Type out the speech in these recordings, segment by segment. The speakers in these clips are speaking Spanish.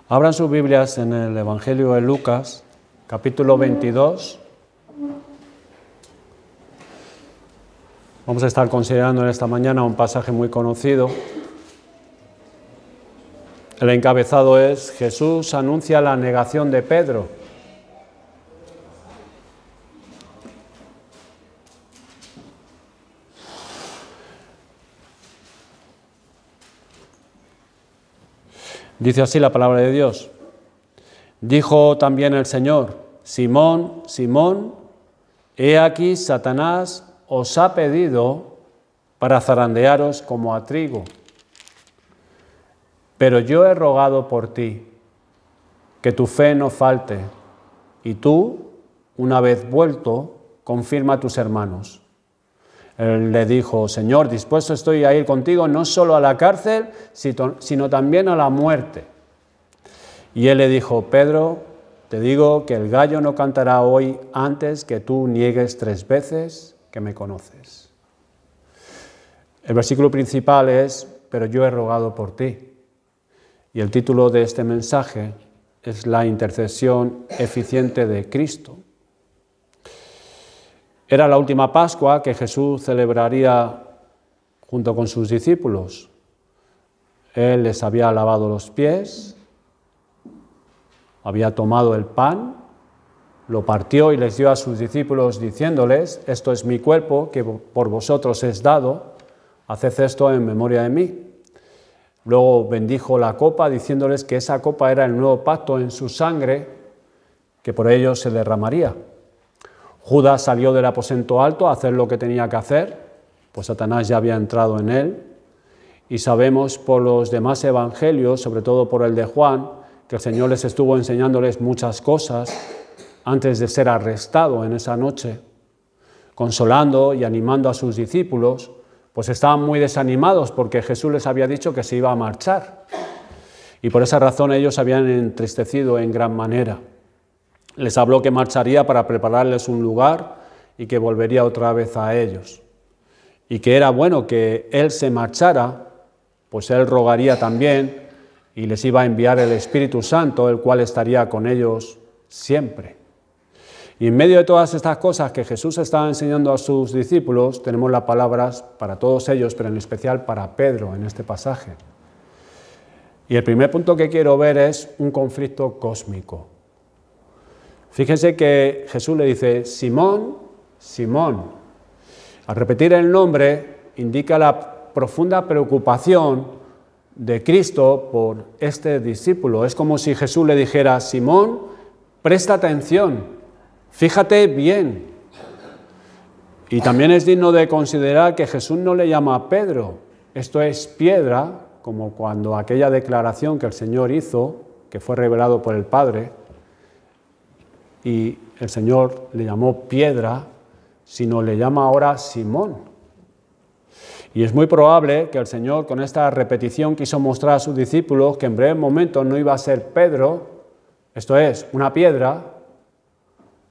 Abran sus Biblias en el Evangelio de Lucas, capítulo 22. Vamos a estar considerando en esta mañana un pasaje muy conocido. El encabezado es: Jesús anuncia la negación de Pedro. Dice así la palabra de Dios. Dijo también el Señor: Simón, Simón, he aquí Satanás os ha pedido para zarandearos como a trigo. Pero yo he rogado por ti, que tu fe no falte, y tú, una vez vuelto, confirma a tus hermanos. Él le dijo: Señor, dispuesto estoy a ir contigo no solo a la cárcel, sino también a la muerte. Y él le dijo: Pedro, te digo que el gallo no cantará hoy antes que tú niegues 3 veces que me conoces. El versículo principal es: pero yo he rogado por ti. Y el título de este mensaje es la intercesión eficiente de Cristo. Era la última Pascua que Jesús celebraría junto con sus discípulos. Él les había lavado los pies, había tomado el pan, lo partió y les dio a sus discípulos diciéndoles: esto es mi cuerpo que por vosotros es dado, haced esto en memoria de mí. Luego bendijo la copa diciéndoles que esa copa era el nuevo pacto en su sangre que por ellos se derramaría. Judas salió del aposento alto a hacer lo que tenía que hacer, pues Satanás ya había entrado en él. Y sabemos por los demás evangelios, sobre todo por el de Juan, que el Señor les estuvo enseñándoles muchas cosas antes de ser arrestado en esa noche, consolando y animando a sus discípulos, pues estaban muy desanimados porque Jesús les había dicho que se iba a marchar. Y por esa razón ellos habían entristecido en gran manera. Les habló que marcharía para prepararles un lugar y que volvería otra vez a ellos. Y que era bueno que Él se marchara, pues Él rogaría también y les iba a enviar el Espíritu Santo, el cual estaría con ellos siempre. Y en medio de todas estas cosas que Jesús estaba enseñando a sus discípulos, tenemos las palabras para todos ellos, pero en especial para Pedro en este pasaje. Y el primer punto que quiero ver es un conflicto cósmico. Fíjense que Jesús le dice: Simón, Simón. Al repetir el nombre, indica la profunda preocupación de Cristo por este discípulo. Es como si Jesús le dijera: Simón, presta atención, fíjate bien. Y también es digno de considerar que Jesús no le llama Pedro, esto es piedra, como cuando aquella declaración que el Señor hizo, que fue revelado por el Padre, y el Señor le llamó piedra, sino le llama ahora Simón. Y es muy probable que el Señor con esta repetición quiso mostrar a sus discípulos que en breve momento no iba a ser Pedro, esto es, una piedra,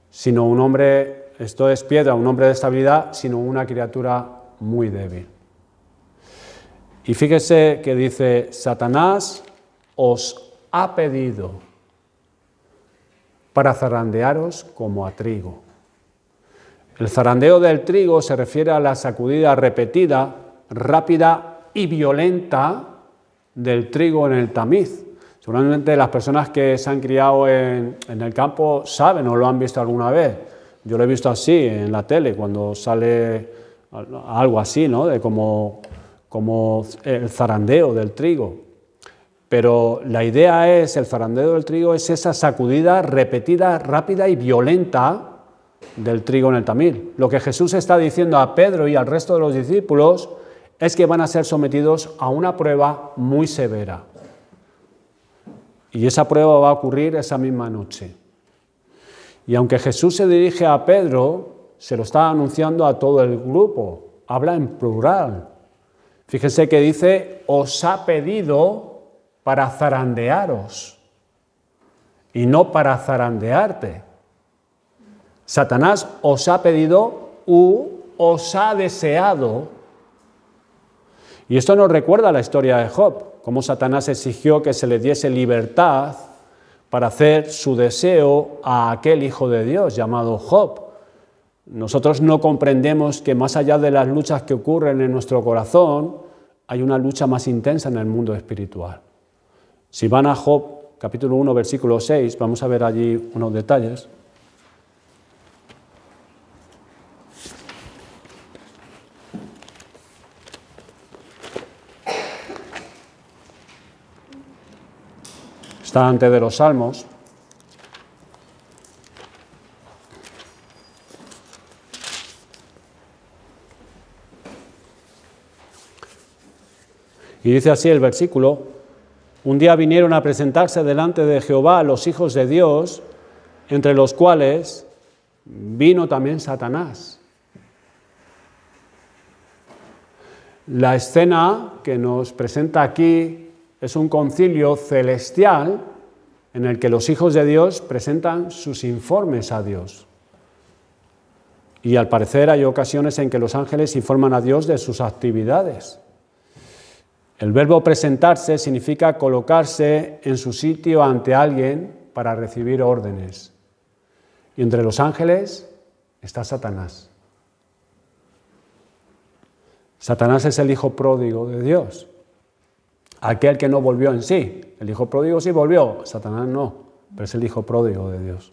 sino un hombre, esto es piedra, un hombre de estabilidad, sino una criatura muy débil. Y fíjese que dice: Satanás os ha pedido para zarandearos como a trigo. El zarandeo del trigo se refiere a la sacudida repetida, rápida y violenta del trigo en el tamiz. Seguramente las personas que se han criado en el campo saben o lo han visto alguna vez. Yo lo he visto así en la tele, cuando sale algo así, ¿no? De como el zarandeo del trigo. Pero la idea es, el zarandeo del trigo es esa sacudida repetida, rápida y violenta del trigo en el tamil. Lo que Jesús está diciendo a Pedro y al resto de los discípulos es que van a ser sometidos a una prueba muy severa. Y esa prueba va a ocurrir esa misma noche. Y aunque Jesús se dirige a Pedro, se lo está anunciando a todo el grupo. Habla en plural. Fíjense que dice: os ha pedido para zarandearos y no para zarandearte. Satanás os ha pedido u os ha deseado. Y esto nos recuerda a la historia de Job, cómo Satanás exigió que se le diese libertad para hacer su deseo a aquel hijo de Dios llamado Job. Nosotros no comprendemos que más allá de las luchas que ocurren en nuestro corazón, hay una lucha más intensa en el mundo espiritual. Si van a Job, capítulo 1, versículo 6, vamos a ver allí unos detalles. Está antes de los Salmos. Y dice así el versículo: un día vinieron a presentarse delante de Jehová los hijos de Dios, entre los cuales vino también Satanás. La escena que nos presenta aquí es un concilio celestial en el que los hijos de Dios presentan sus informes a Dios. Y al parecer hay ocasiones en que los ángeles informan a Dios de sus actividades. El verbo presentarse significa colocarse en su sitio ante alguien para recibir órdenes. Y entre los ángeles está Satanás. Satanás es el hijo pródigo de Dios, aquel que no volvió en sí. El hijo pródigo sí volvió, Satanás no, pero es el hijo pródigo de Dios.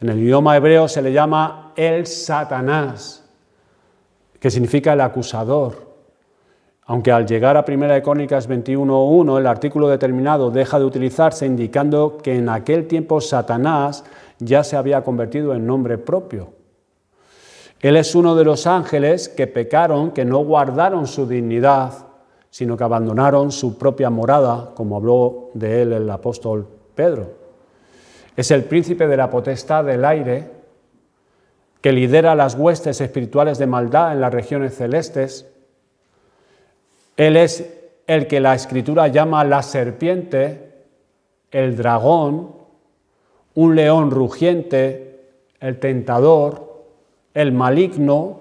En el idioma hebreo se le llama el Satanás, que significa el acusador. Aunque al llegar a 1 Crónicas 21:1 el artículo determinado deja de utilizarse, indicando que en aquel tiempo Satanás ya se había convertido en nombre propio. Él es uno de los ángeles que pecaron, que no guardaron su dignidad, sino que abandonaron su propia morada, como habló de él el apóstol Pedro. Es el príncipe de la potestad del aire, que lidera las huestes espirituales de maldad en las regiones celestes. Él es el que la Escritura llama la serpiente, el dragón, un león rugiente, el tentador, el maligno,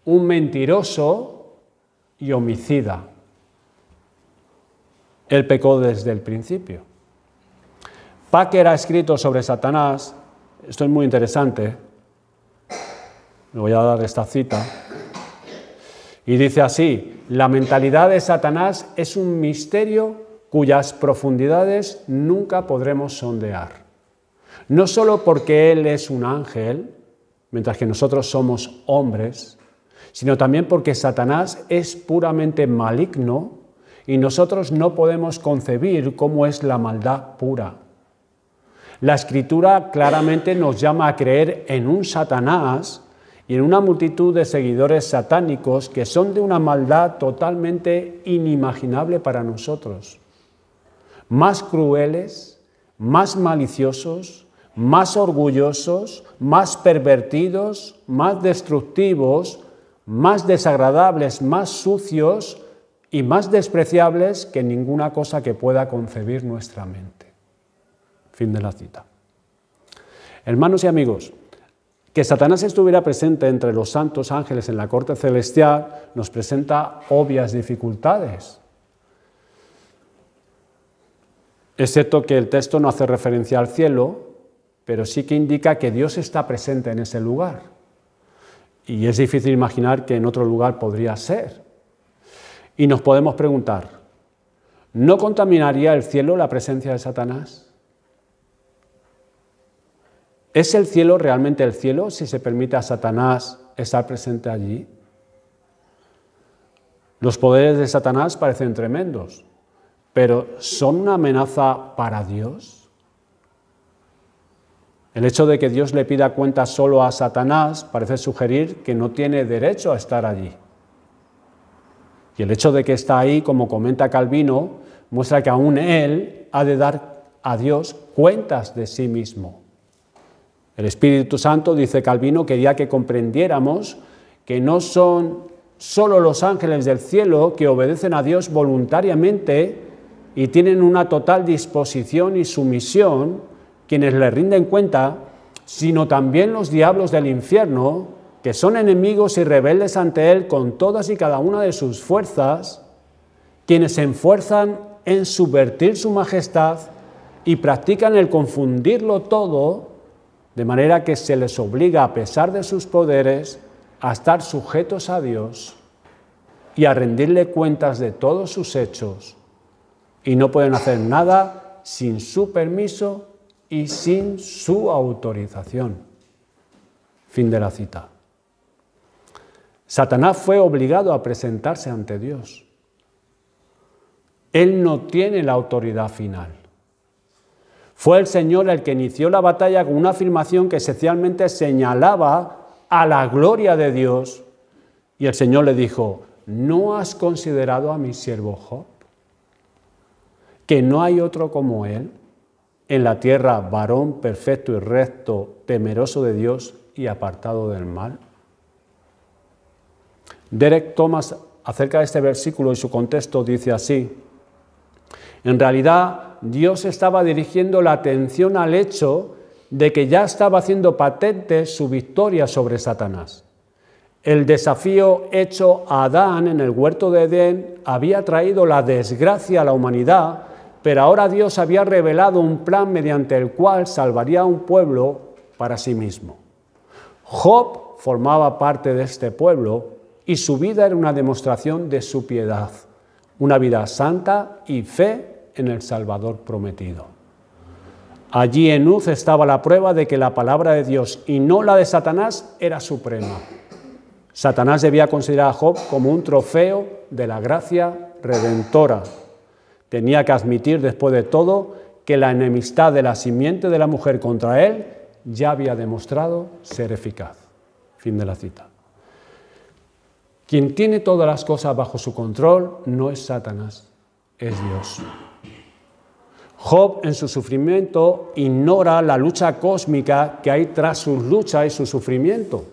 un mentiroso y homicida. Él pecó desde el principio. Packer ha escrito sobre Satanás, esto es muy interesante, le voy a dar esta cita, y dice así: la mentalidad de Satanás es un misterio cuyas profundidades nunca podremos sondear. No solo porque él es un ángel, mientras que nosotros somos hombres, sino también porque Satanás es puramente maligno y nosotros no podemos concebir cómo es la maldad pura. La Escritura claramente nos llama a creer en un Satanás y en una multitud de seguidores satánicos que son de una maldad totalmente inimaginable para nosotros. Más crueles, más maliciosos, más orgullosos, más pervertidos, más destructivos, más desagradables, más sucios y más despreciables que ninguna cosa que pueda concebir nuestra mente. Fin de la cita. Hermanos y amigos, que Satanás estuviera presente entre los santos ángeles en la corte celestial nos presenta obvias dificultades. Excepto que el texto no hace referencia al cielo, pero sí que indica que Dios está presente en ese lugar. Y es difícil imaginar que en otro lugar podría ser. Y nos podemos preguntar, ¿no contaminaría el cielo la presencia de Satanás? ¿Es el cielo realmente el cielo si se permite a Satanás estar presente allí? Los poderes de Satanás parecen tremendos, pero ¿son una amenaza para Dios? El hecho de que Dios le pida cuentas solo a Satanás parece sugerir que no tiene derecho a estar allí. Y el hecho de que está ahí, como comenta Calvino, muestra que aún él ha de dar a Dios cuentas de sí mismo. El Espíritu Santo, dice Calvino, quería que comprendiéramos que no son solo los ángeles del cielo que obedecen a Dios voluntariamente y tienen una total disposición y sumisión, quienes le rinden cuenta, sino también los diablos del infierno, que son enemigos y rebeldes ante él con todas y cada una de sus fuerzas, quienes se esfuerzan en subvertir su majestad y practican el confundirlo todo, de manera que se les obliga, a pesar de sus poderes, a estar sujetos a Dios y a rendirle cuentas de todos sus hechos, y no pueden hacer nada sin su permiso y sin su autorización. Fin de la cita. Satanás fue obligado a presentarse ante Dios. Él no tiene la autoridad final. Fue el Señor el que inició la batalla con una afirmación que esencialmente señalaba a la gloria de Dios, y el Señor le dijo: ¿no has considerado a mi siervo Job, que no hay otro como él en la tierra, varón perfecto y recto, temeroso de Dios y apartado del mal? Derek Thomas, acerca de este versículo y su contexto, dice así: en realidad, Dios estaba dirigiendo la atención al hecho de que ya estaba haciendo patente su victoria sobre Satanás. El desafío hecho a Adán en el huerto de Edén había traído la desgracia a la humanidad, pero ahora Dios había revelado un plan mediante el cual salvaría a un pueblo para sí mismo. Job formaba parte de este pueblo y su vida era una demostración de su piedad, una vida santa y fe en el Salvador prometido. Allí en Uz estaba la prueba de que la palabra de Dios y no la de Satanás era suprema. Satanás debía considerar a Job como un trofeo de la gracia redentora. Tenía que admitir, después de todo, que la enemistad de la simiente de la mujer contra él ya había demostrado ser eficaz. Fin de la cita. Quien tiene todas las cosas bajo su control no es Satanás, es Dios. Job, en su sufrimiento, ignora la lucha cósmica que hay tras sus luchas y su sufrimiento.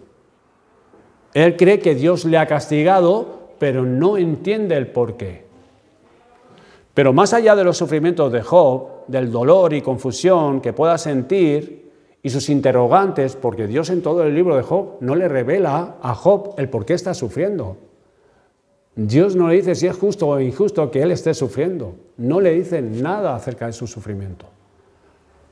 Él cree que Dios le ha castigado, pero no entiende el porqué. Pero más allá de los sufrimientos de Job, del dolor y confusión que pueda sentir y sus interrogantes, porque Dios en todo el libro de Job no le revela a Job el por qué está sufriendo. Dios no le dice si es justo o injusto que él esté sufriendo. No le dice nada acerca de su sufrimiento.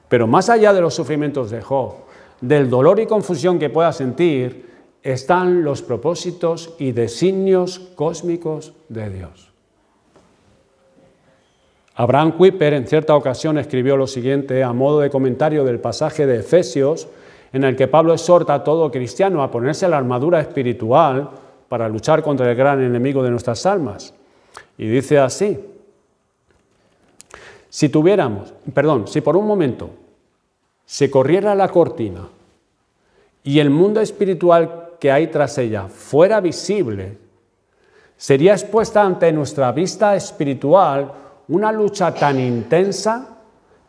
Pero más allá de los sufrimientos de Job, del dolor y confusión que pueda sentir, están los propósitos y designios cósmicos de Dios. Abraham Kuyper en cierta ocasión escribió lo siguiente a modo de comentario del pasaje de Efesios, en el que Pablo exhorta a todo cristiano a ponerse la armadura espiritual para luchar contra el gran enemigo de nuestras almas. Y dice así: si por un momento se corriera la cortina y el mundo espiritual que hay tras ella fuera visible, sería expuesta ante nuestra vista espiritual una lucha tan intensa,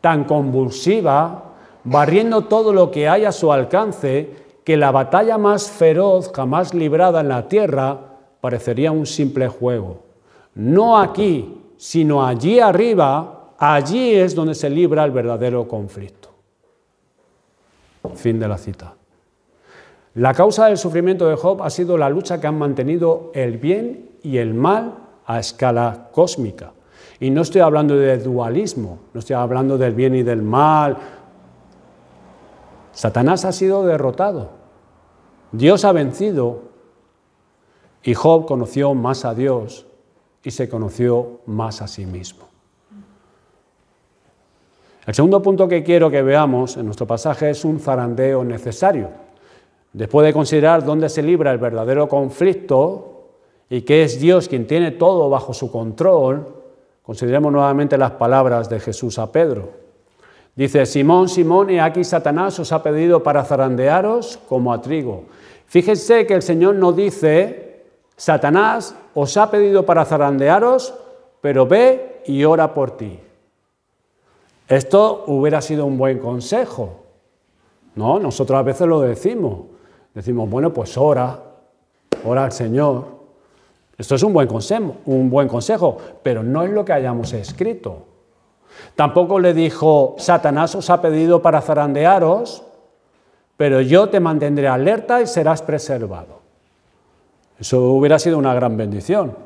tan convulsiva, barriendo todo lo que hay a su alcance, que la batalla más feroz jamás librada en la tierra parecería un simple juego. No aquí, sino allí arriba, allí es donde se libra el verdadero conflicto. Fin de la cita. La causa del sufrimiento de Job ha sido la lucha que han mantenido el bien y el mal a escala cósmica. Y no estoy hablando de dualismo, no estoy hablando del bien y del mal. Satanás ha sido derrotado, Dios ha vencido, y Job conoció más a Dios y se conoció más a sí mismo. El segundo punto que quiero que veamos en nuestro pasaje es un zarandeo necesario. Después de considerar dónde se libra el verdadero conflicto y que es Dios quien tiene todo bajo su control, consideremos nuevamente las palabras de Jesús a Pedro. Dice: Simón, Simón, he aquí Satanás os ha pedido para zarandearos como a trigo. Fíjense que el Señor no dice: Satanás os ha pedido para zarandearos, pero ve y ora por ti. Esto hubiera sido un buen consejo, ¿no? Nosotros a veces lo decimos. Decimos, bueno, pues ora al Señor. Esto es un buen consejo, pero no es lo que hayamos escrito. Tampoco le dijo: Satanás os ha pedido para zarandearos, pero yo te mantendré alerta y serás preservado. Eso hubiera sido una gran bendición,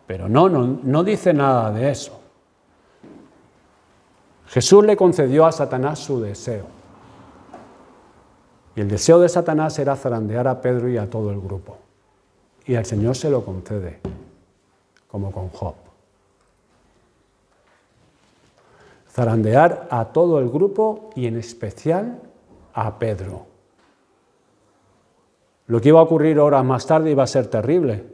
pero no dice nada de eso. Jesús le concedió a Satanás su deseo. Y el deseo de Satanás era zarandear a Pedro y a todo el grupo. Y el Señor se lo concede, como con Job. Zarandear a todo el grupo y en especial a Pedro. Lo que iba a ocurrir horas más tarde iba a ser terrible.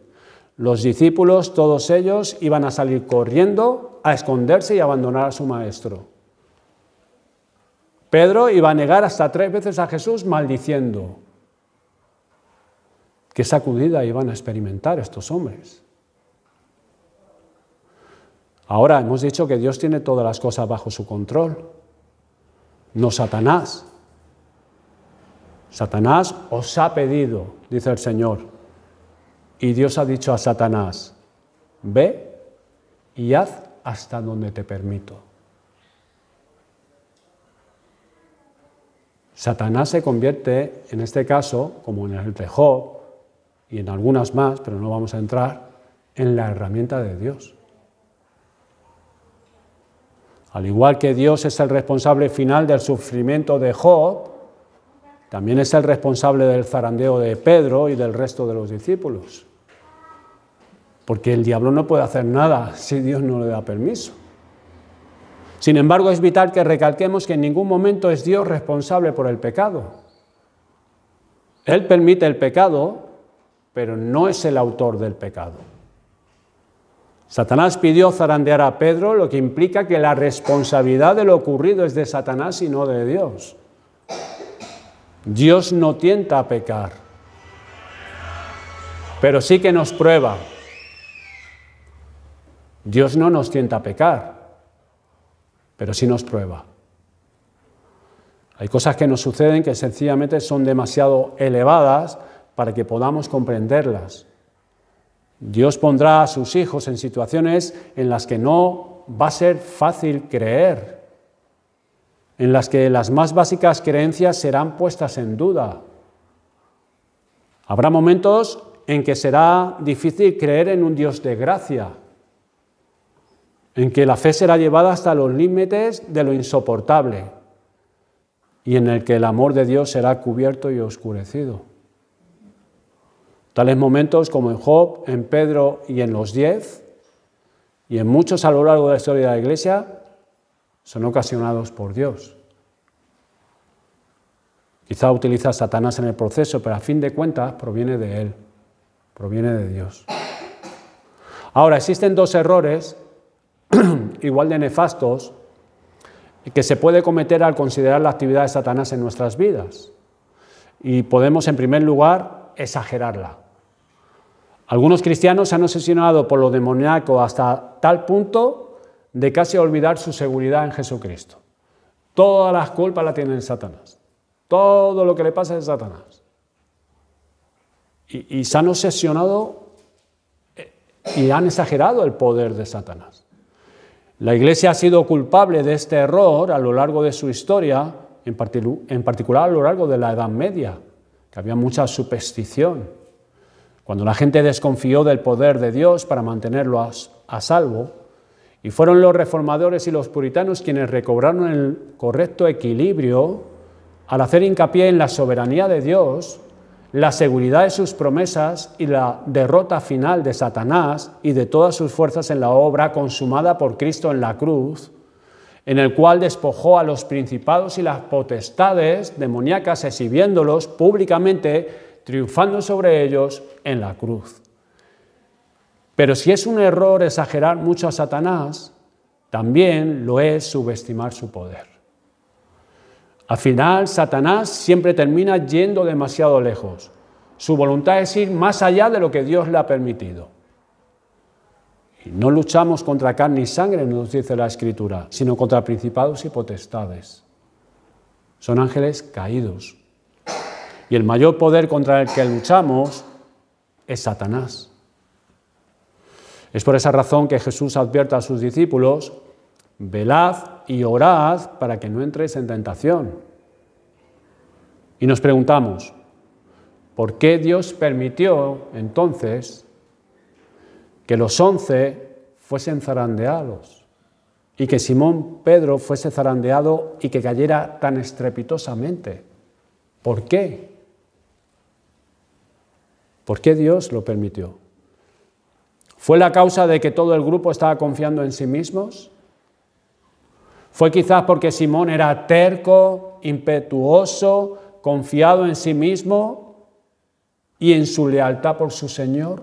Los discípulos, todos ellos, iban a salir corriendo a esconderse y abandonar a su maestro. Pedro iba a negar hasta 3 veces a Jesús maldiciendo. ¿Qué sacudida iban a experimentar estos hombres? Ahora hemos dicho que Dios tiene todas las cosas bajo su control, no Satanás. Satanás os ha pedido, dice el Señor, y Dios ha dicho a Satanás, ve y haz hasta donde te permito. Satanás se convierte, en este caso, como en el de Job, y en algunas más, pero no vamos a entrar, en la herramienta de Dios. Al igual que Dios es el responsable final del sufrimiento de Job, también es el responsable del zarandeo de Pedro y del resto de los discípulos. Porque el diablo no puede hacer nada si Dios no le da permiso. Sin embargo, es vital que recalquemos que en ningún momento es Dios responsable por el pecado. Él permite el pecado, pero no es el autor del pecado. Satanás pidió zarandear a Pedro, lo que implica que la responsabilidad de lo ocurrido es de Satanás y no de Dios. Dios no tienta a pecar, pero sí que nos prueba. Dios no nos tienta a pecar, pero sí nos prueba. Hay cosas que nos suceden que sencillamente son demasiado elevadas para que podamos comprenderlas. Dios pondrá a sus hijos en situaciones en las que no va a ser fácil creer, en las que las más básicas creencias serán puestas en duda. Habrá momentos en que será difícil creer en un Dios de gracia, en que la fe será llevada hasta los límites de lo insoportable y en el que el amor de Dios será cubierto y oscurecido. Tales momentos como en Job, en Pedro y en los 10, y en muchos a lo largo de la historia de la Iglesia, son ocasionados por Dios. Quizá utiliza a Satanás en el proceso, pero a fin de cuentas proviene de él, proviene de Dios. Ahora, existen 2 errores igual de nefastos que se puede cometer al considerar la actividad de Satanás en nuestras vidas. Y podemos, en primer lugar, exagerarla. Algunos cristianos se han obsesionado por lo demoníaco hasta tal punto de casi olvidar su seguridad en Jesucristo. Todas las culpas la tienen Satanás. Todo lo que le pasa es Satanás. Y se han obsesionado y han exagerado el poder de Satanás. La Iglesia ha sido culpable de este error a lo largo de su historia, en particular a lo largo de la Edad Media, que había mucha superstición. Cuando la gente desconfió del poder de Dios para mantenerlo a salvo, y fueron los reformadores y los puritanos quienes recobraron el correcto equilibrio al hacer hincapié en la soberanía de Dios, la seguridad de sus promesas y la derrota final de Satanás y de todas sus fuerzas en la obra consumada por Cristo en la cruz, en el cual despojó a los principados y las potestades demoníacas exhibiéndolos públicamente, triunfando sobre ellos en la cruz. Pero si es un error exagerar mucho a Satanás, también lo es subestimar su poder. Al final, Satanás siempre termina yendo demasiado lejos. Su voluntad es ir más allá de lo que Dios le ha permitido. Y no luchamos contra carne y sangre, nos dice la Escritura, sino contra principados y potestades. Son ángeles caídos. Y el mayor poder contra el que luchamos es Satanás. Es por esa razón que Jesús advierte a sus discípulos: velad y orad para que no entréis en tentación. Y nos preguntamos, ¿por qué Dios permitió entonces que los 11 fuesen zarandeados y que Simón Pedro fuese zarandeado y que cayera tan estrepitosamente. ¿Por qué? ¿Por qué Dios lo permitió? ¿Fue la causa de que todo el grupo estaba confiando en sí mismos? ¿Fue quizás porque Simón era terco, impetuoso, confiado en sí mismo y en su lealtad por su Señor?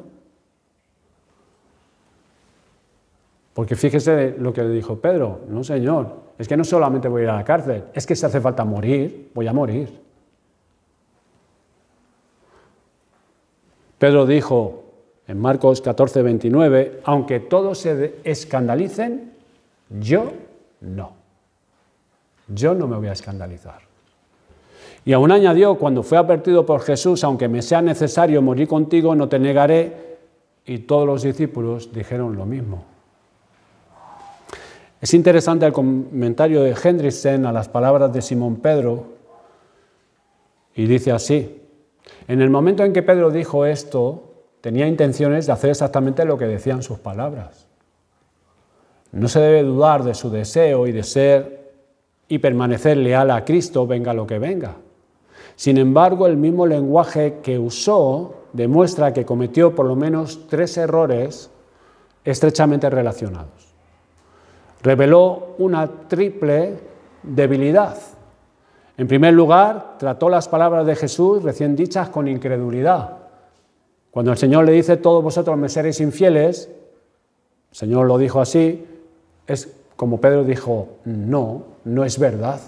Porque fíjese lo que le dijo Pedro: no, Señor, es que no solamente voy a ir a la cárcel, es que si hace falta morir, voy a morir. Pedro dijo en Marcos 14, 29, aunque todos se escandalicen, yo no. Yo no me voy a escandalizar. Y aún añadió, cuando fue advertido por Jesús, aunque me sea necesario morir contigo, no te negaré. Y todos los discípulos dijeron lo mismo. Es interesante el comentario de Hendriksen a las palabras de Simón Pedro, y dice así: en el momento en que Pedro dijo esto, tenía intenciones de hacer exactamente lo que decían sus palabras. No se debe dudar de su deseo y de ser y permanecer leal a Cristo, venga lo que venga. Sin embargo, el mismo lenguaje que usó demuestra que cometió por lo menos 3 errores estrechamente relacionados. Reveló una triple debilidad. En primer lugar, trató las palabras de Jesús recién dichas con incredulidad. Cuando el Señor le dice, todos vosotros me seréis infieles, el Señor lo dijo así, es como Pedro dijo, no, no es verdad.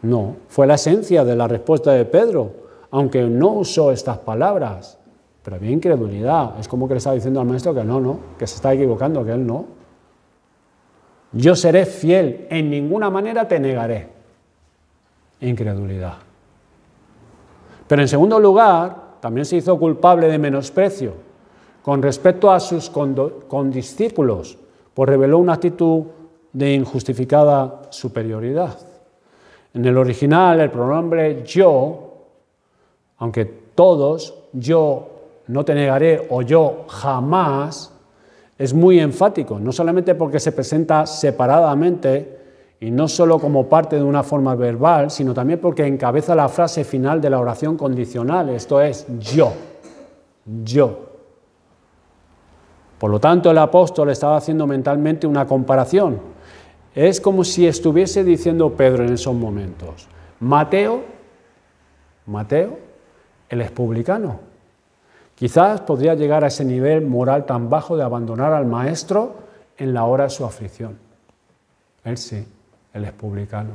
No, fue la esencia de la respuesta de Pedro, aunque no usó estas palabras, pero había incredulidad. Es como que le estaba diciendo al maestro que no, que se está equivocando, que él no. Yo seré fiel, en ninguna manera te negaré. Incredulidad. Pero en segundo lugar, también se hizo culpable de menosprecio con respecto a sus condiscípulos, pues reveló una actitud de injustificada superioridad. En el original, el pronombre yo, aunque todos, yo no te negaré o yo jamás, es muy enfático, no solamente porque se presenta separadamente y no solo como parte de una forma verbal, sino también porque encabeza la frase final de la oración condicional, esto es yo. Por lo tanto, el apóstol estaba haciendo mentalmente una comparación. Es como si estuviese diciendo Pedro en esos momentos, Mateo, el expublicano. Quizás podría llegar a ese nivel moral tan bajo de abandonar al maestro en la hora de su aflicción. Él sí, el expublicano.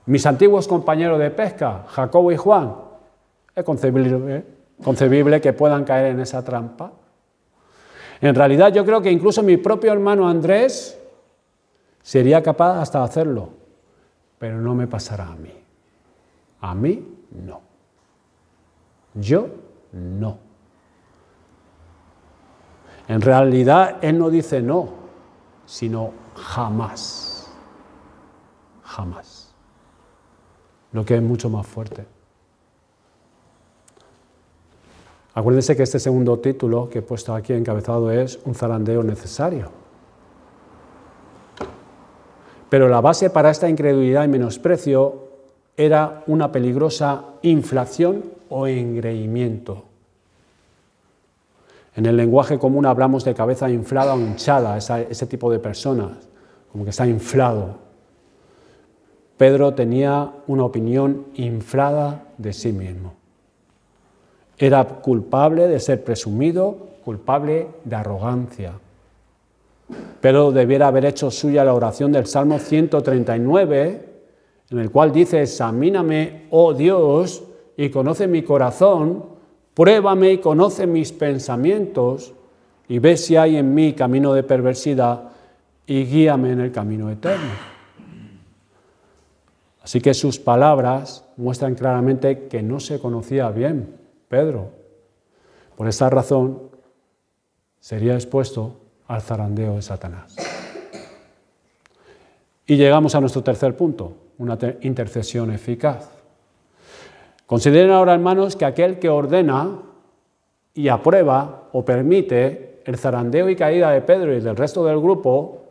Mis antiguos compañeros de pesca, Jacobo y Juan, es concebible que puedan caer en esa trampa. En realidad yo creo que incluso mi propio hermano Andrés sería capaz hasta de hacerlo, pero no me pasará a mí. A mí no. Yo no. En realidad él no dice no, sino jamás. Jamás. Lo que es mucho más fuerte. Acuérdense que este segundo título que he puesto aquí encabezado es un zarandeo necesario. Pero la base para esta incredulidad y menosprecio era una peligrosa inflación o engreimiento. En el lenguaje común hablamos de cabeza inflada o hinchada, ese tipo de personas, como que está inflado. Pedro tenía una opinión inflada de sí mismo. Era culpable de ser presumido, culpable de arrogancia. Pedro debiera haber hecho suya la oración del Salmo 139, en el cual dice, examíname, oh Dios, y conoce mi corazón, pruébame y conoce mis pensamientos, y ve si hay en mí camino de perversidad, y guíame en el camino eterno. Así que sus palabras muestran claramente que no se conocía bien Pedro. Por esta razón, sería expuesto al zarandeo de Satanás. Y llegamos a nuestro tercer punto, una intercesión eficaz. Consideren ahora, hermanos, que aquel que ordena y aprueba o permite el zarandeo y caída de Pedro y del resto del grupo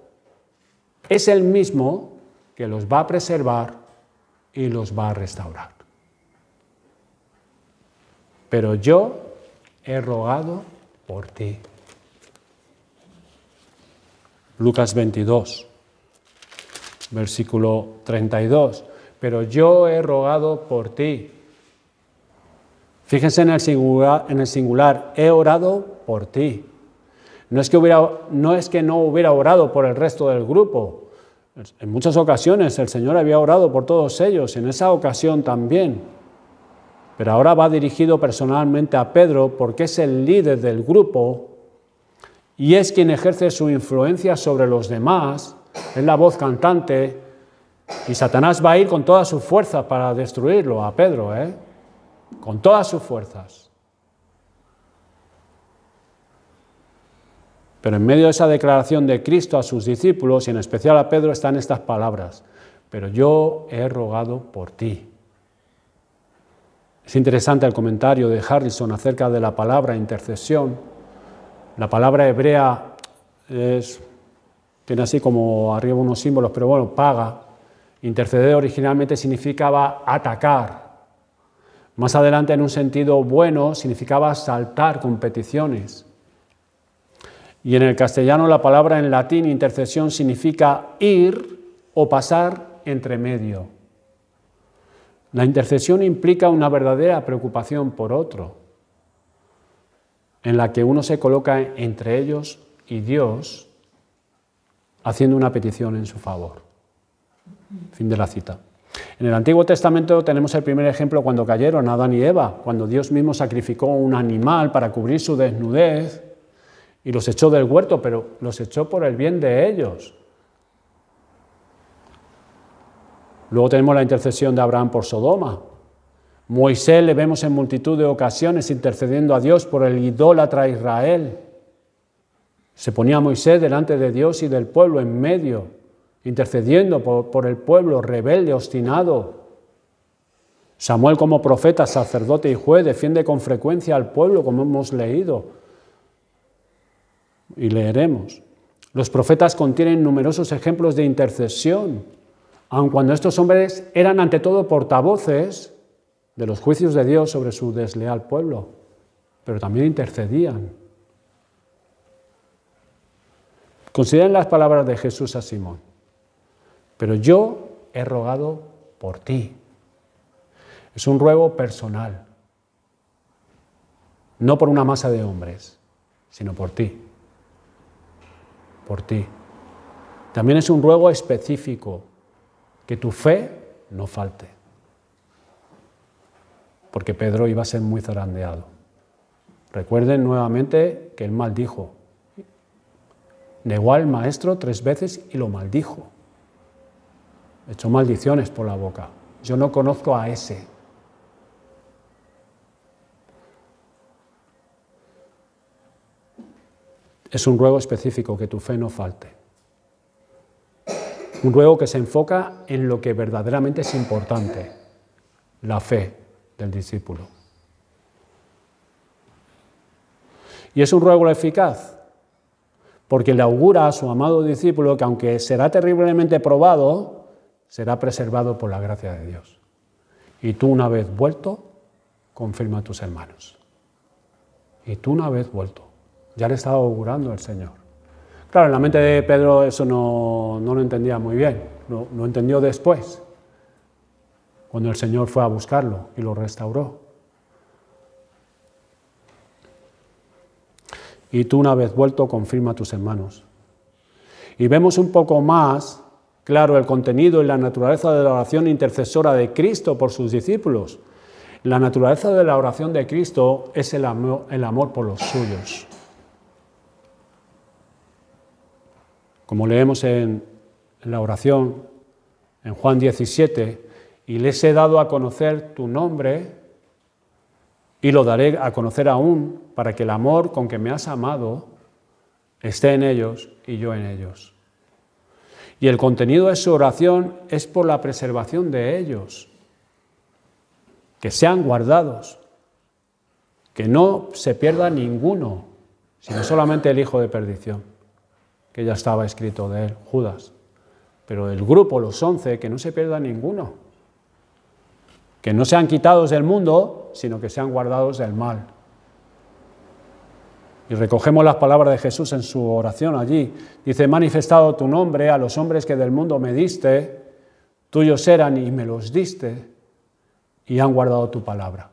es el mismo que los va a preservar y los va a restaurar. Pero yo he rogado por ti. Lucas 22, versículo 32. Pero yo he rogado por ti. Fíjense en el singular, he orado por ti. No es que no hubiera orado por el resto del grupo. En muchas ocasiones el Señor había orado por todos ellos, en esa ocasión también. Pero ahora va dirigido personalmente a Pedro porque es el líder del grupo y es quien ejerce su influencia sobre los demás, es la voz cantante, y Satanás va a ir con todas sus fuerzas para destruirlo a Pedro, con todas sus fuerzas. Pero en medio de esa declaración de Cristo a sus discípulos, y en especial a Pedro, están estas palabras: pero yo he rogado por ti. Es interesante el comentario de Harrison acerca de la palabra intercesión. La palabra hebrea tiene así como arriba unos símbolos, pero bueno, paga. Interceder originalmente significaba atacar. Más adelante, en un sentido bueno, significaba saltar con peticiones. Y en el castellano la palabra en latín intercesión significa ir o pasar entre medio. La intercesión implica una verdadera preocupación por otro, en la que uno se coloca entre ellos y Dios, haciendo una petición en su favor. Fin de la cita. En el Antiguo Testamento tenemos el primer ejemplo cuando cayeron Adán y Eva, cuando Dios mismo sacrificó un animal para cubrir su desnudez y los echó del huerto, pero los echó por el bien de ellos. Luego tenemos la intercesión de Abraham por Sodoma. Moisés le vemos en multitud de ocasiones intercediendo a Dios por el idólatra Israel. Se ponía Moisés delante de Dios y del pueblo en medio, intercediendo por el pueblo rebelde, obstinado. Samuel, como profeta, sacerdote y juez, defiende con frecuencia al pueblo, como hemos leído y leeremos. Los profetas contienen numerosos ejemplos de intercesión, aun cuando estos hombres eran ante todo portavoces de los juicios de Dios sobre su desleal pueblo, pero también intercedían. Consideren las palabras de Jesús a Simón: pero yo he rogado por ti. Es un ruego personal, no por una masa de hombres, sino por ti. Por ti. También es un ruego específico, que tu fe no falte. Porque Pedro iba a ser muy zarandeado. Recuerden nuevamente que él maldijo. Negó al maestro 3 veces y lo maldijo. Echó maldiciones por la boca. Yo no conozco a ese. Es un ruego específico, que tu fe no falte. Un ruego que se enfoca en lo que verdaderamente es importante, la fe del discípulo. Y es un ruego eficaz, porque le augura a su amado discípulo que aunque será terriblemente probado, será preservado por la gracia de Dios. Y tú, una vez vuelto, confirma a tus hermanos. Y tú, una vez vuelto. Ya le estaba augurando el Señor. Claro, en la mente de Pedro eso no lo entendía muy bien. Lo entendió después, cuando el Señor fue a buscarlo y lo restauró. Y tú, una vez vuelto, confirma a tus hermanos. Y vemos un poco más claro el contenido y la naturaleza de la oración intercesora de Cristo por sus discípulos. La naturaleza de la oración de Cristo es el amor por los suyos. Como leemos en la oración, en Juan 17, y les he dado a conocer tu nombre, y lo daré a conocer aún, para que el amor con que me has amado esté en ellos y yo en ellos. Y el contenido de su oración es por la preservación de ellos, que sean guardados, que no se pierda ninguno, sino solamente el hijo de perdición, que ya estaba escrito de él, Judas. Pero el grupo, los 11, que no se pierda ninguno. Que no sean quitados del mundo, sino que sean guardados del mal. Y recogemos las palabras de Jesús en su oración allí. Dice, he manifestado tu nombre a los hombres que del mundo me diste, tuyos eran y me los diste, y han guardado tu palabra.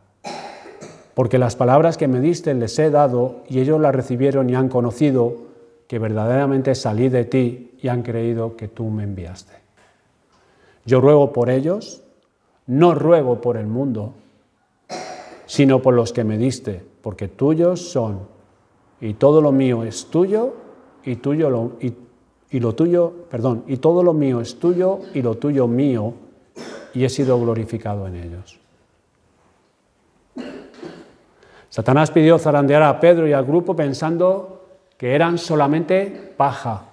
Porque las palabras que me diste les he dado, y ellos las recibieron y han conocido que verdaderamente salí de ti y han creído que tú me enviaste. Yo ruego por ellos, no ruego por el mundo, sino por los que me diste, porque tuyos son, y todo lo mío es tuyo, y todo lo mío es tuyo, y lo tuyo mío, y he sido glorificado en ellos. Satanás pidió zarandear a Pedro y al grupo pensando que eran solamente paja.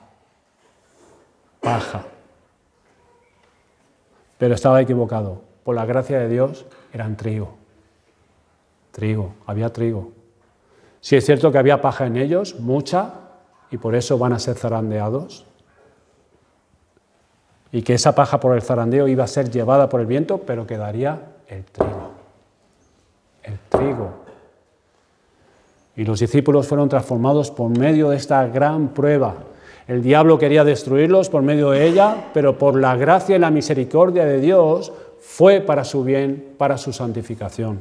Pero estaba equivocado. Por la gracia de Dios eran trigo. Había trigo. Sí es cierto que había paja en ellos, mucha, y por eso van a ser zarandeados. Y que esa paja por el zarandeo iba a ser llevada por el viento, pero quedaría el trigo. El trigo. Y los discípulos fueron transformados por medio de esta gran prueba. El diablo quería destruirlos por medio de ella, pero por la gracia y la misericordia de Dios fue para su bien, para su santificación.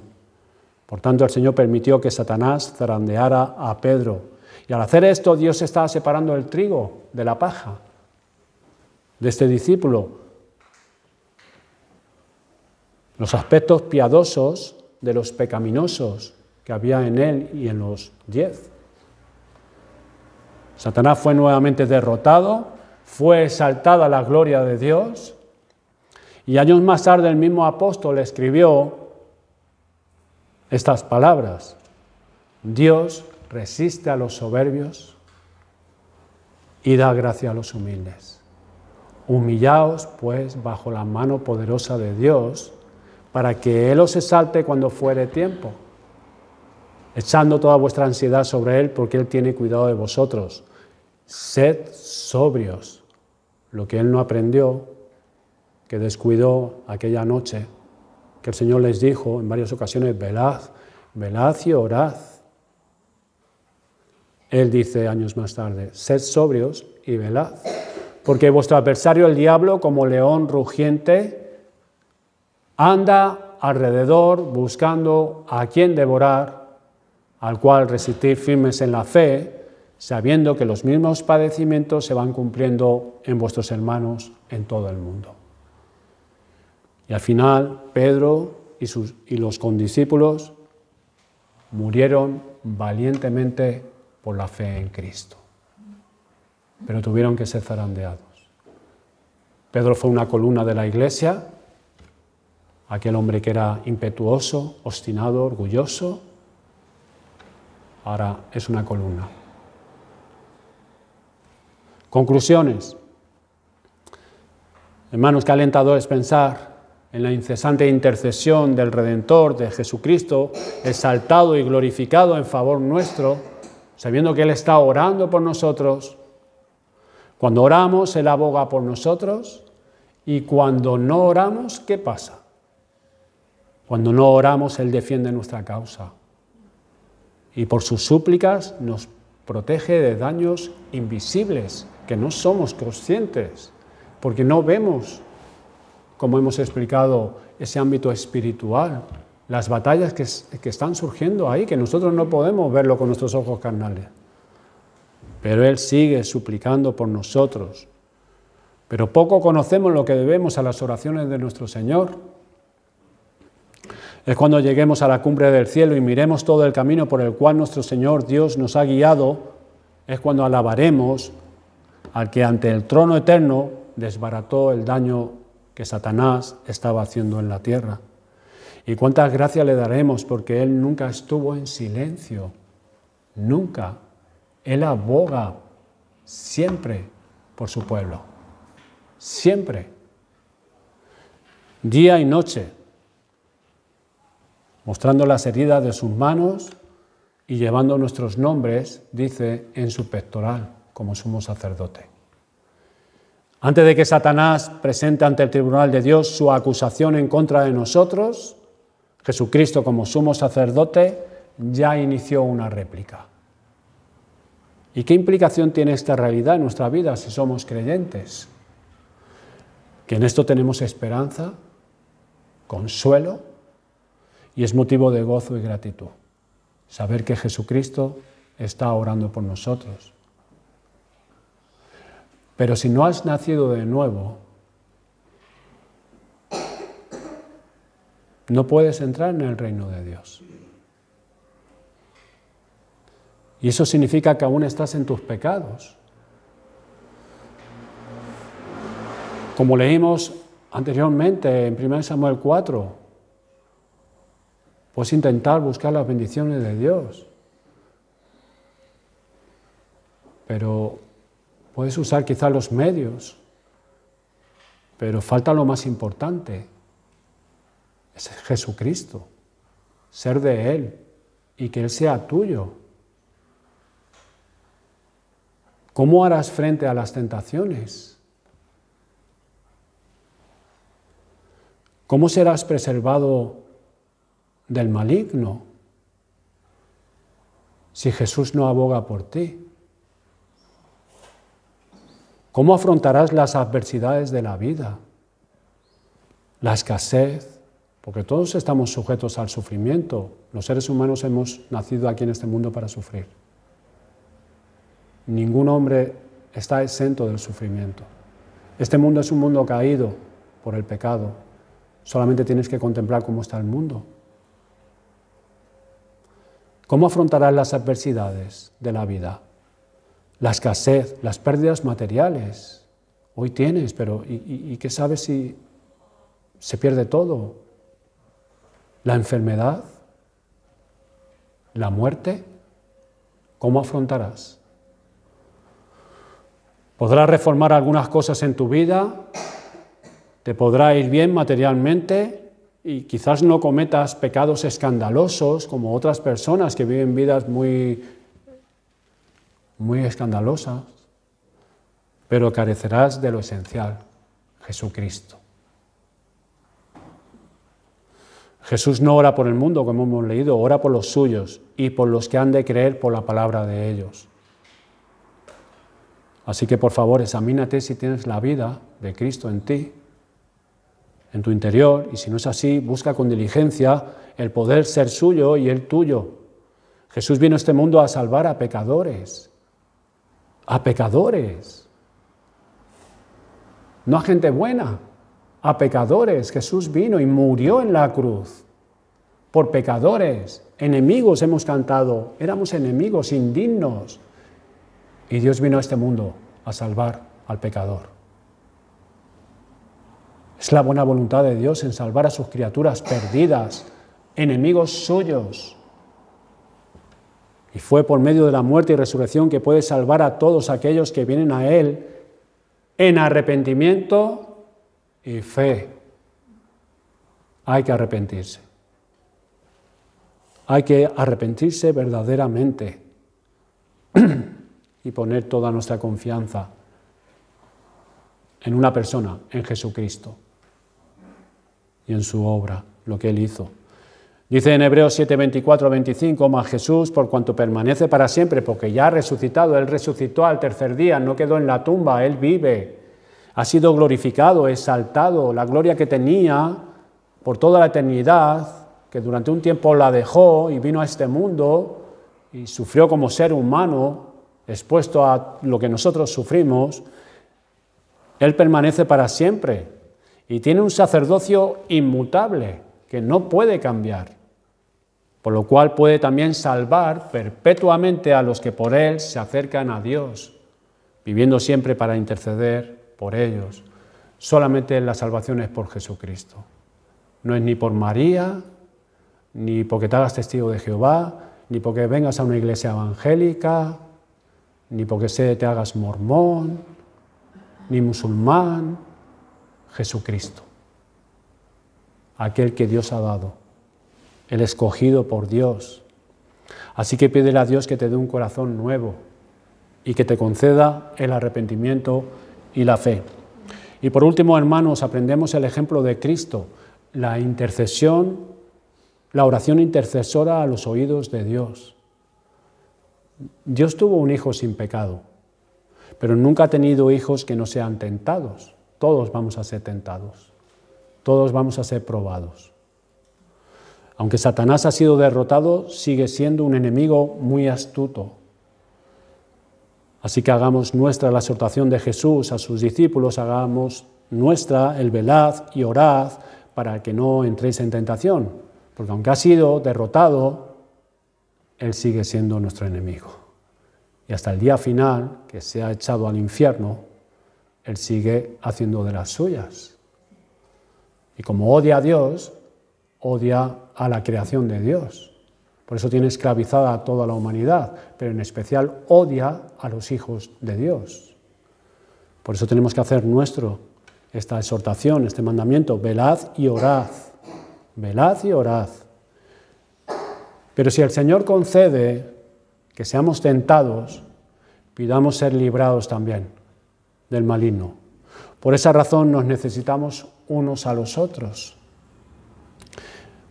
Por tanto, el Señor permitió que Satanás zarandeara a Pedro. Y al hacer esto, Dios estaba separando el trigo de la paja de este discípulo. Los aspectos piadosos de los pecaminosos que había en él y en los 10. Satanás fue nuevamente derrotado, fue exaltada la gloria de Dios, y años más tarde el mismo apóstol escribió estas palabras: Dios resiste a los soberbios y da gracia a los humildes. Humillaos, pues, bajo la mano poderosa de Dios, para que Él os exalte cuando fuere tiempo, echando toda vuestra ansiedad sobre Él, porque Él tiene cuidado de vosotros. Sed sobrios. Lo que Él no aprendió, que descuidó aquella noche, que el Señor les dijo en varias ocasiones, velad y orad. Él dice años más tarde, sed sobrios y velad, porque vuestro adversario el diablo, como león rugiente, anda alrededor buscando a quien devorar, al cual resistir firmes en la fe, sabiendo que los mismos padecimientos se van cumpliendo en vuestros hermanos en todo el mundo. Y al final, Pedro y los condiscípulos murieron valientemente por la fe en Cristo, pero tuvieron que ser zarandeados. Pedro fue una columna de la iglesia, aquel hombre que era impetuoso, obstinado, orgulloso, ahora es una columna. Conclusiones. Hermanos, qué alentador es pensar en la incesante intercesión del Redentor, de Jesucristo, exaltado y glorificado en favor nuestro, sabiendo que Él está orando por nosotros. Cuando oramos, Él aboga por nosotros, y cuando no oramos, ¿qué pasa? Cuando no oramos, Él defiende nuestra causa, y por sus súplicas nos protege de daños invisibles, que no somos conscientes, porque no vemos, como hemos explicado, ese ámbito espiritual, las batallas que están surgiendo ahí, que nosotros no podemos verlo con nuestros ojos carnales. Pero Él sigue suplicando por nosotros. Pero poco conocemos lo que debemos a las oraciones de nuestro Señor. Es cuando lleguemos a la cumbre del cielo y miremos todo el camino por el cual nuestro Señor Dios nos ha guiado, es cuando alabaremos al que ante el trono eterno desbarató el daño que Satanás estaba haciendo en la tierra. Y cuántas gracias le daremos, porque Él nunca estuvo en silencio, nunca. Él aboga siempre por su pueblo, siempre, día y noche, mostrando las heridas de sus manos y llevando nuestros nombres, dice, en su pectoral, como sumo sacerdote. Antes de que Satanás presente ante el tribunal de Dios su acusación en contra de nosotros, Jesucristo, como sumo sacerdote, ya inició una réplica. ¿Y qué implicación tiene esta realidad en nuestra vida si somos creyentes? Que en esto tenemos esperanza, consuelo, y es motivo de gozo y gratitud. Saber que Jesucristo está orando por nosotros. Pero si no has nacido de nuevo, no puedes entrar en el reino de Dios. Y eso significa que aún estás en tus pecados. Como leímos anteriormente en 1 Samuel 4, puedes intentar buscar las bendiciones de Dios, pero puedes usar quizás los medios, pero falta lo más importante, es Jesucristo, ser de Él y que Él sea tuyo. ¿Cómo harás frente a las tentaciones? ¿Cómo serás preservado del maligno si Jesús no aboga por ti? ¿Cómo afrontarás las adversidades de la vida? La escasez, porque todos estamos sujetos al sufrimiento. Los seres humanos hemos nacido aquí en este mundo para sufrir. Ningún hombre está exento del sufrimiento. Este mundo es un mundo caído por el pecado. Solamente tienes que contemplar cómo está el mundo. ¿Cómo afrontarás las adversidades de la vida? La escasez, las pérdidas materiales. Hoy tienes, pero ¿y qué sabes si se pierde todo? La enfermedad, la muerte, ¿cómo afrontarás? Podrás reformar algunas cosas en tu vida, te podrá ir bien materialmente y quizás no cometas pecados escandalosos como otras personas que viven vidas muy escandalosas, pero carecerás de lo esencial, Jesucristo. Jesús no ora por el mundo, como hemos leído, ora por los suyos y por los que han de creer por la palabra de ellos. Así que, por favor, examínate si tienes la vida de Cristo en ti, en tu interior, y si no es así, busca con diligencia el poder ser suyo y Él tuyo. Jesús vino a este mundo a salvar a pecadores, no a gente buena, a pecadores. Jesús vino y murió en la cruz por pecadores, enemigos hemos cantado, éramos enemigos, indignos, y Dios vino a este mundo a salvar al pecador. Es la buena voluntad de Dios en salvar a sus criaturas perdidas, enemigos suyos. Y fue por medio de la muerte y resurrección que puede salvar a todos aquellos que vienen a Él en arrepentimiento y fe. Hay que arrepentirse. Hay que arrepentirse verdaderamente y poner toda nuestra confianza en una persona, en Jesucristo, y en su obra, lo que Él hizo. Dice en Hebreos 7, 24-25, mas Jesús, por cuanto permanece para siempre, porque ya ha resucitado, Él resucitó al tercer día, no quedó en la tumba, Él vive, ha sido glorificado, exaltado, la gloria que tenía por toda la eternidad, que durante un tiempo la dejó y vino a este mundo y sufrió como ser humano, expuesto a lo que nosotros sufrimos. Él permanece para siempre y tiene un sacerdocio inmutable que no puede cambiar, por lo cual puede también salvar perpetuamente a los que por Él se acercan a Dios, viviendo siempre para interceder por ellos. Solamente la salvación es por Jesucristo. No es ni por María, ni porque te hagas testigo de Jehová, ni porque vengas a una iglesia evangélica, ni porque te hagas mormón, ni musulmán. Jesucristo, aquel que Dios ha dado, el escogido por Dios. Así que pídele a Dios que te dé un corazón nuevo y que te conceda el arrepentimiento y la fe. Y por último, hermanos, aprendemos el ejemplo de Cristo, la intercesión, la oración intercesora a los oídos de Dios. Dios tuvo un hijo sin pecado, pero nunca ha tenido hijos que no sean tentados. Todos vamos a ser tentados, todos vamos a ser probados. Aunque Satanás ha sido derrotado, sigue siendo un enemigo muy astuto. Así que hagamos nuestra la exhortación de Jesús a sus discípulos, hagamos nuestra el velad y orad para que no entréis en tentación, porque aunque ha sido derrotado, Él sigue siendo nuestro enemigo. Y hasta el día final, que se ha echado al infierno, Él sigue haciendo de las suyas. Y como odia a Dios, odia a la creación de Dios. Por eso tiene esclavizada a toda la humanidad, pero en especial odia a los hijos de Dios. Por eso tenemos que hacer nuestro esta exhortación, este mandamiento, velad y orad. Velad y orad. Pero si el Señor concede que seamos tentados, pidamos ser librados también del maligno. Por esa razón nos necesitamos unos a los otros.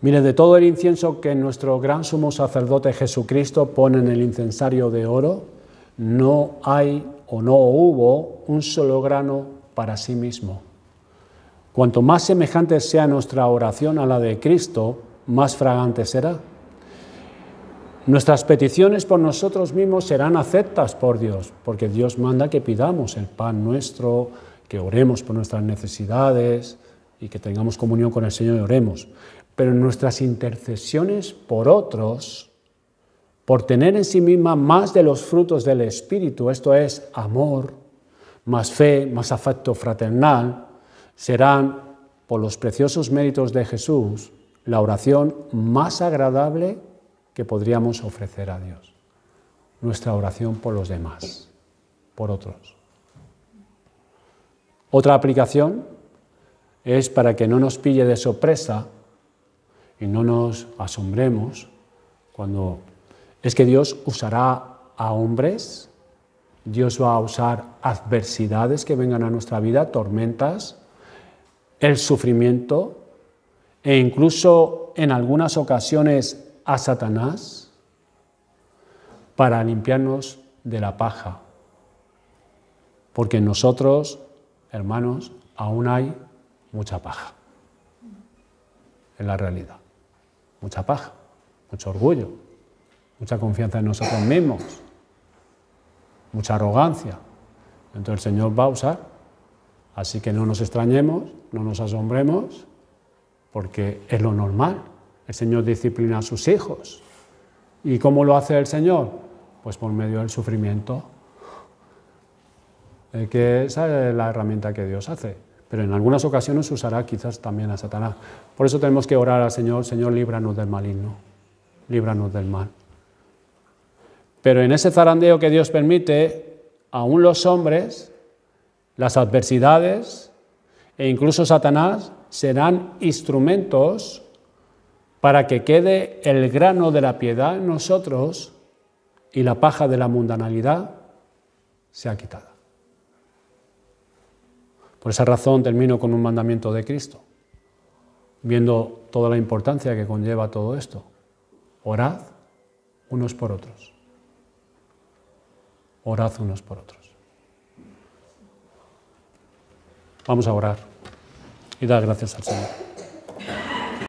Mire, de todo el incienso que nuestro gran sumo sacerdote Jesucristo pone en el incensario de oro, no hay o no hubo un solo grano para sí mismo. Cuanto más semejante sea nuestra oración a la de Cristo, más fragante será. Nuestras peticiones por nosotros mismos serán aceptas por Dios, porque Dios manda que pidamos el pan nuestro, que oremos por nuestras necesidades y que tengamos comunión con el Señor y oremos. Pero nuestras intercesiones por otros, por tener en sí misma más de los frutos del Espíritu, esto es, amor, más fe, más afecto fraternal, serán, por los preciosos méritos de Jesús, la oración más agradable que podríamos ofrecer a Dios. Nuestra oración por los demás, por otros. Otra aplicación es para que no nos pille de sorpresa y no nos asombremos cuando es que Dios usará a hombres, Dios va a usar adversidades que vengan a nuestra vida, tormentas, el sufrimiento e incluso en algunas ocasiones a Satanás para limpiarnos de la paja. Porque en nosotros, hermanos, aún hay mucha paja en la realidad. Mucha paja, mucho orgullo, mucha confianza en nosotros mismos, mucha arrogancia. Entonces el Señor va a usar, así que no nos extrañemos, no nos asombremos, porque es lo normal. El Señor disciplina a sus hijos. ¿Y cómo lo hace el Señor? Pues por medio del sufrimiento, que esa es la herramienta que Dios hace. Pero en algunas ocasiones usará quizás también a Satanás. Por eso tenemos que orar al Señor, Señor, líbranos del maligno, líbranos del mal. Pero en ese zarandeo que Dios permite, aún los hombres, las adversidades e incluso Satanás serán instrumentos para que quede el grano de la piedad en nosotros y la paja de la mundanalidad sea quitada. Por esa razón termino con un mandamiento de Cristo, viendo toda la importancia que conlleva todo esto. Orad unos por otros. Orad unos por otros. Vamos a orar y dar gracias al Señor.